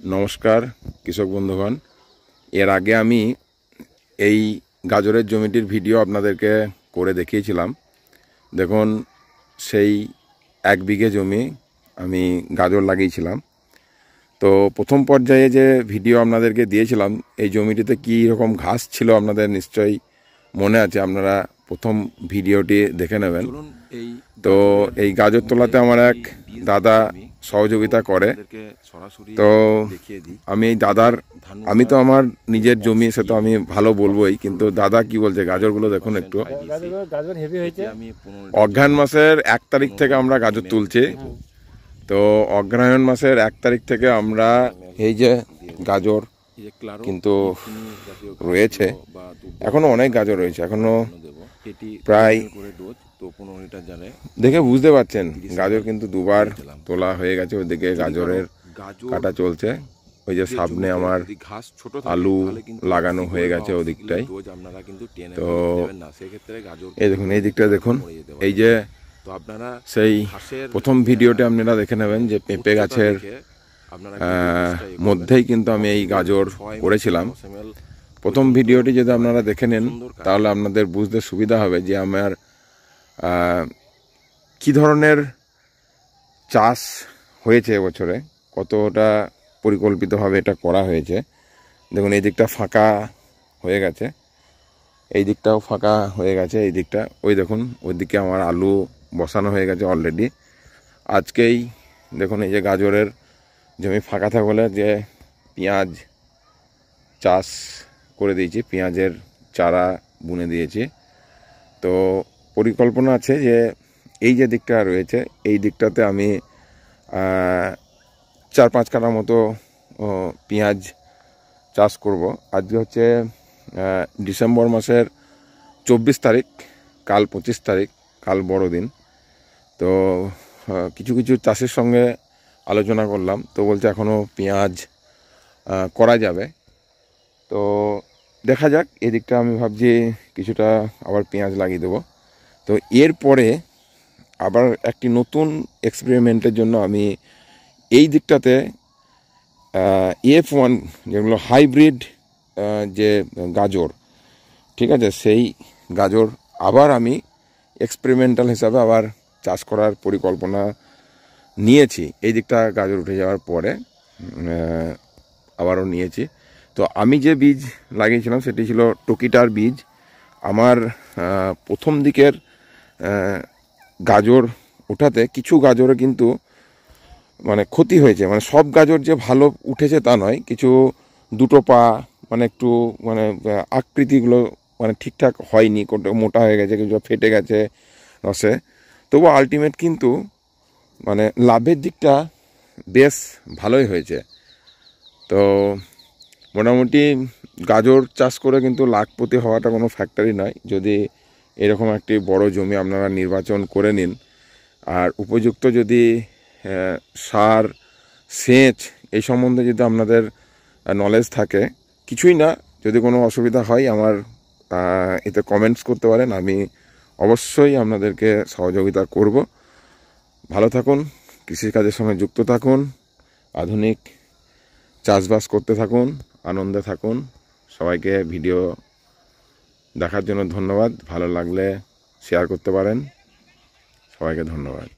নমস্কার কৃষক বন্ধুগণ। এর আগে আমি এই গাজরের জমিটির ভিডিও আপনাদেরকে করে দেখিয়েছিলাম। দেখুন, সেই 1 বিঘে জমি আমি গাজর লাগিয়েছিলাম। তো প্রথম পর্যায়ে যে ভিডিও আপনাদেরকে দিয়েছিলাম, এই জমিটিতে কী রকম ঘাস ছিল আপনাদের নিশ্চয়ই মনে আছে, আপনারা প্রথম ভিডিওটি দেখে নেবেন। তো এই গাজর তোলাতে আমার এক দাদা সহযোগিতা করে। তো আমি এই দাদার, আমি তো আমার নিজের জমি, সে তো আমি ভালো বলবোই, কিন্তু দাদা কি বলছে গাজরগুলো দেখুন একটু। অঘ্রাণ মাসের 1 তারিখ থেকে আমরা গাজর তুলছি। তো অগ্রহায়ণ মাসের 1 তারিখ থেকে আমরা এই যে গাজর কিন্তু রয়েছে, এখনো অনেক গাজর রয়েছে, এখনো প্রায় দেখে বুঝতে পারছেন গাজর কিন্তু 2বার তোলা হয়ে গেছে। ওইদিকে গাজরের কাটা চলছে, ওই যে সামনে আমার আলু লাগানো হয়ে গেছে ওদিকটাই। তো এই দেখুন, এই দিকটা দেখুন, এই যে সেই প্রথম ভিডিওতে আপনারা দেখে নেবেন যে পেঁপে গাছের মধ্যেই কিন্তু আমি এই গাজর করেছিলাম। প্রথম ভিডিওটি যদি আপনারা দেখে নেন তাহলে আপনাদের বুঝতে সুবিধা হবে যে আমার কী ধরনের চাষ হয়েছে এবছরে, কতটা পরিকল্পিতভাবে এটা করা হয়েছে। দেখুন, এই দিকটা ফাঁকা হয়ে গেছে, এই দিকটাও ফাঁকা হয়ে গেছে, এই দিকটা ওই দেখুন, ওই দিকে আমার আলু বসানো হয়ে গেছে অলরেডি। আজকেই দেখুন এই যে গাজরের জমি ফাঁকা থাকে বলে যে পেঁয়াজ চাষ করে দিয়েছি, পেঁয়াজের চারা বুনে দিয়েছি। তো পরিকল্পনা আছে যে এই যে দিকটা রয়েছে এই দিকটাতে আমি 4-5 কাঠা মতো পেঁয়াজ চাষ করব। আজকে হচ্ছে ডিসেম্বর মাসের 24 তারিখ, কাল 25 তারিখ, কাল বড়দিন। তো কিছু কিছু চাষের সঙ্গে আলোচনা করলাম, তো বলছে এখনও পেঁয়াজ করা যাবে। তো দেখা যাক, এদিকটা আমি ভাবছি কিছুটা আবার পেঁয়াজ লাগিয়ে দেবো। তো এরপরে আবার একটি নতুন এক্সপেরিমেন্টের জন্য আমি এই দিকটাতে F1 যেগুলো হাইব্রিড যে গাজর, ঠিক আছে, সেই গাজর আবার আমি এক্সপেরিমেন্টাল হিসাবে আবার চাষ করার পরিকল্পনা নিয়েছি। এই দিকটা গাজর উঠে যাওয়ার পরে আবারও নিয়েছি। তো আমি যে বীজ লাগিয়েছিলাম সেটি ছিল টকিটার বীজ। আমার প্রথম দিকের গাজর ওঠাতে কিছু গাজরে কিন্তু মানে ক্ষতি হয়েছে, মানে সব গাজর যে ভালো উঠেছে তা নয়, কিছু দুটো পা মানে একটু মানে আকৃতিগুলো মানে ঠিকঠাক হয়নি, মোটা হয়ে গেছে, কিছু ফেটে গেছে রসে। তবু আলটিমেট কিন্তু মানে লাভের দিকটা বেশ ভালোই হয়েছে। তো মোটামুটি গাজর চাষ করে কিন্তু লাখপতি হওয়াটা কোনো ফ্যাক্টরি নয়, যদি এরকম একটি বড় জমি আপনারা নির্বাচন করে নিন, আর উপযুক্ত যদি সার, সেচ এই সম্বন্ধে যদি আপনাদের নলেজ থাকে, কিছুই না, যদি কোনো অসুবিধা হয় আমার এতে কমেন্টস করতে পারেন, আমি অবশ্যই আপনাদেরকে সহযোগিতা করব। ভালো থাকুন, কৃষিকাজের সঙ্গে যুক্ত থাকুন, আধুনিক চাষবাস করতে থাকুন, আনন্দে থাকুন। সবাইকে ভিডিও দেখার জন্য ধন্যবাদ। ভালো লাগলে শেয়ার করতে পারেন। সবাইকে ধন্যবাদ।